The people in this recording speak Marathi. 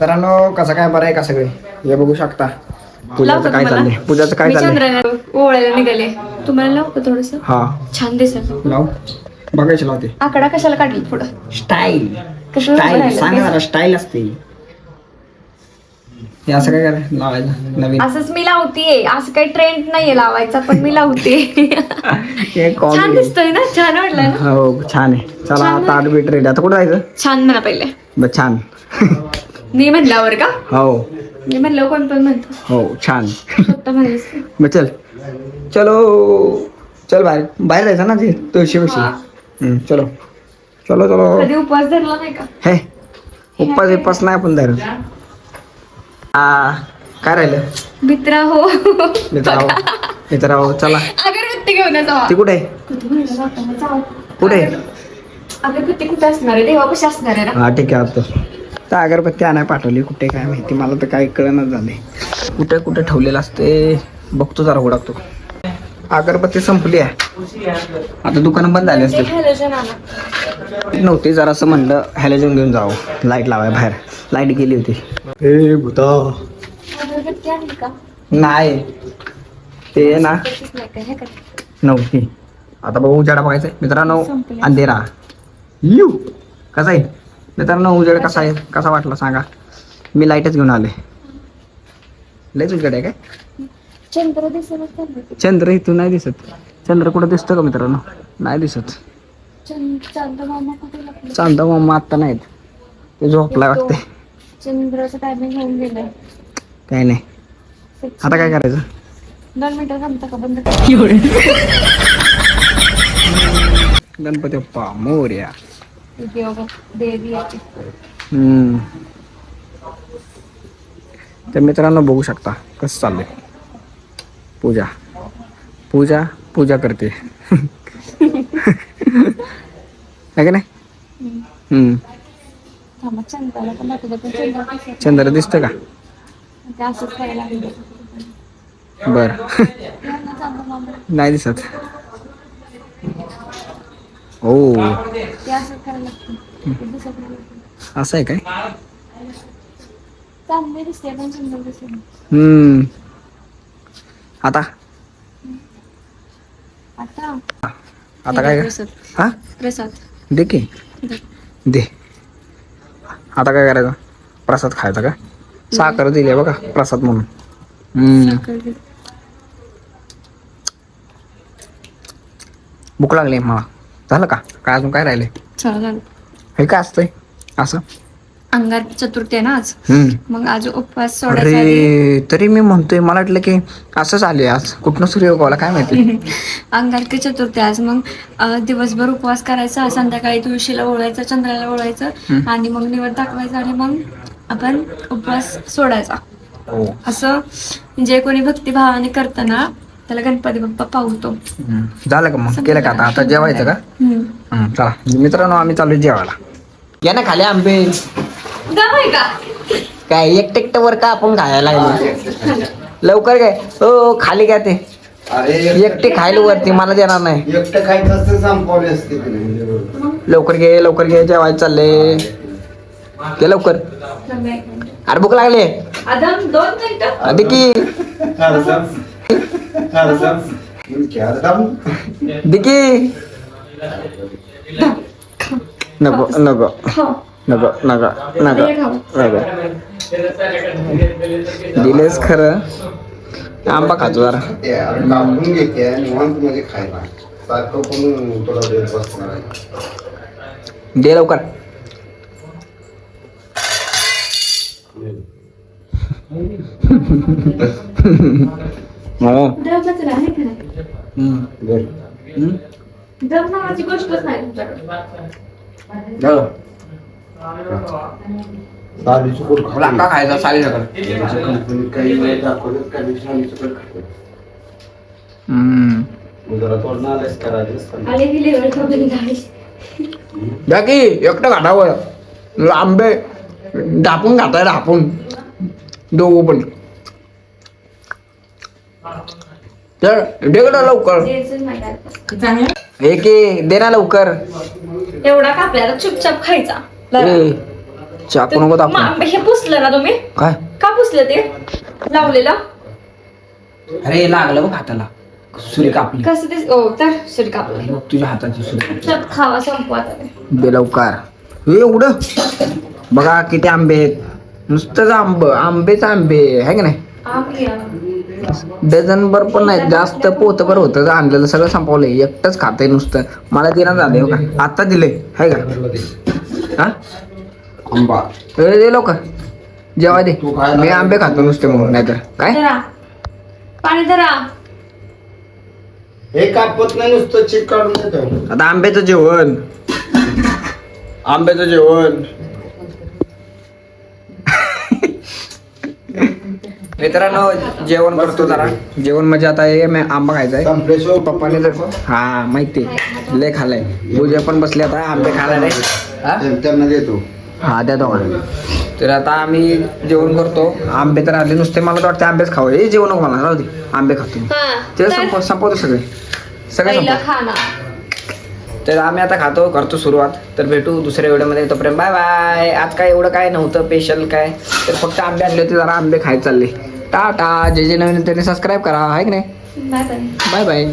मित्रांनो कसं काय बरं आहे का सगळे हे बघू शकता. पूजाचं काय चाललंय ओळायला निघाले. तुम्हाला लावू थोडस हा छान दिसत लाव बघायची लावते. आकडा कशाला काढली पुढं स्टाईल कशाला स्टाईल बघायला सांग ते? जरा स्टाईल असते हे असं काय करायचं लावायचं नवीन असंच मी लावतीये. असं काही ट्रेंड नाहीये लावायचा पण मी लावते. हे छान comedy. दिसतोय ना छान वाटलं ना हो छान आहे. चला छान आता आहे. 8 बीट रेडी. आता कुठं जायचं छान म्हणा पहिले बरं छान. मी म्हणल्यावर का हो मी म्हणलं कोण पण म्हणतो हो छान. स्वतः म्हणायचं. मग चल चलो चल बाहेर बाहेर जायचं ना ते तुळशी चलो चलो चलो. कधी उपवास धरला नाही का हे उपवास विपास नाही पण धर. काय राहिलं मित्रा हो मित्रांनो चला. अगरबत्ती घेऊन जावा. ती कुठे आहे? कुठे आहे? अगरबत्ती कुठे असणार आहे देवापाशी असणार आहे ना. हा ठीक आहे आता तर अगरबत्ती आणायला पाठवली कुठे काय माहिती मला तर काही कळणच झाले. कुठे कुठे ठेवलेलं असते बघतो जरा हुडाकतो. अगरबत्ती संपली आहे आता दुकानं बंद झाली असते. नव्हती जरा असं म्हणलं हॅलोजन घेऊन जावं लाईट लावाय बाहेर. लाईट गेली होती. हे भूता अगरबत्ती आणली का नाही ते ना नाही का? हे का? नव्हती. आता बघू उजाडा बघायचं मित्रांनो. संपली. अंधेरा यू कसा आहे मित्रांनो उजेड कसा आहे कसा वाटला सांगा. मी लाईटच घेऊन आले. लयच उजेड आहे काय? चंद्र दिसत चंद्र इथून नाही दिसत. चंद्र कुठं दिसतं का मित्रांनो? नाही दिसत. चांदा मामा आत्ता नाहीत ते झोपला वाटते. चंद्राचं टायमिंग होऊन गेलंय. काही नाही आता काय करायचं. 2 मिनिटं थांबता का बंद गणपती बाप्पा मोरया. देवी याची. तर मित्रांनो बघू शकता कसं चाललंय. पूजा पूजा पूजा करते है का नाही. थांबा चंद्राला पण दाखवलं पण चंद्र दिसत चंद्र दिसतं का? नाही. ते असंच करायला लागलं. बर यांना चांगलं मामा. नाही दिसत. हो ते असंच करायला लागतं. ते दिसत नाही. असं आहे काय? चांगले दिसते पण सुंदर दिसते नाही. आता आता आता काय प्रसाद हा प्रसाद दे की दे. आता काय करायचं? प्रसाद खायचा का? साखर दिली बघा प्रसाद म्हणून. साखर दे. भूक लागली मला. झालं का काय अजून काय राहिले? चालेल. हे काय असतंय असं? अंगार चतुर्थी आहे ना आज. मग आज उपवास सोडायचा आधी अरे तरी मी म्हणतोय मला वाटलं की असंच आले आज कुठनं सूर्य उगवला काय माहिती. अंगारकी चतुर्थी आज. मग दिवसभर उपवास करायचा. संध्याकाळी तुळशीला ओळायचं चंद्राला ओळायचं आणि मग निवड दाखवायचा आणि मग आपण उपवास सोडायचा. हो असं जे कोणी भक्तिभावाने करताना त्याला गणपती बाप्पा पावतो. झालं का मग केलं का आता आता जेवायचं का? चला मित्रांनो आम्ही चालू जेवायला. या ना खाली आंबे. का काय एकटे वर का आपण खायला लागलो लवकर काय हो खाली घ्या ते. एकटे खायला वरती मला देणार नाही. लवकर घे जेवायला चालले ते लवकर. अरे भूक लागली आदम 2 मिनिटं आधी की दिकी नको नको नको नको नको नको दिलेस खरं. आंबा खातो जरा. दे लवकर. हो दम नावाची गोष्टच नाही तुमच्याकडे. का खायचा साली सकाळ. आले की लेवल कमी झाली. द्या की एकटं घाटावर आंबे ढापून खाताय ढापून दोघं पण. तर डेकडा लवकर हे की दे ना लवकर. एवढा कापल्याला चुपचाप खायचा. ए, चाकू नको दाखव. हे पुसलं ना तुम्ही? काय का पुसलं ते लावलेलं? अरे लागलं बघ हाताला, सुरी कापली. कसं ते तर सुरी कापलं. बघ तुझ्या हाताची सुरी. चल खावा संपवा आता ते. बेलवकार हे एवढं बघा किती आंबे आहेत. नुसतंच आंबेच आंबे आहे की नाही. डझन भर पण नाही, जास्त पोतभर होतं आणलेलं, सगळं संपवलंय. एकटंच खातंय नुसतं. मला देण्यात झालंय हो का, आता दिलंय आहे का. हा आंबा दे लवकर जेव्हा दे. मी आंबे खातो नुसते म्हणून, नाहीतर काय. धरा पाणी धरा. हे कापत नाही, नुसतं चिक काढून देतो. आता आंब्याचं जेवण, आंब्याचं जेवण. मित्रांनो जेवण करतो जरा. जेवण म्हणजे आता हे आंबा खायचा आहे. संपलेश्वर पप्पाने जर हा माहिती लय खाल्लाय. पूजा पण बसली आता आंबे खायला नाही. हा? त्यांना देतो. हा द्या दोघांना. तर आता आम्ही जेवण करतो. आंबे तर आले नुसते, मला तर वाटतं आंबेच खावं. हे जेवण नको मला, राहू दे आंबे खातो. ते संपवतो सगळे पहिला संपवतो. खाना. तर आम्ही आता खातो, करतो सुरुवात. तर भेटू दुसऱ्या व्हिडिओमध्ये, तोपर्यंत बाय बाय. आज काय एवढं काय नव्हतं स्पेशल काय, तर फक्त आंबे आणले होते, जरा आंबे खायला चालले. टाटा. जे नवीन त्यांनी सबस्क्राईब करा आहे की नाही. Bye bye. Bye bye.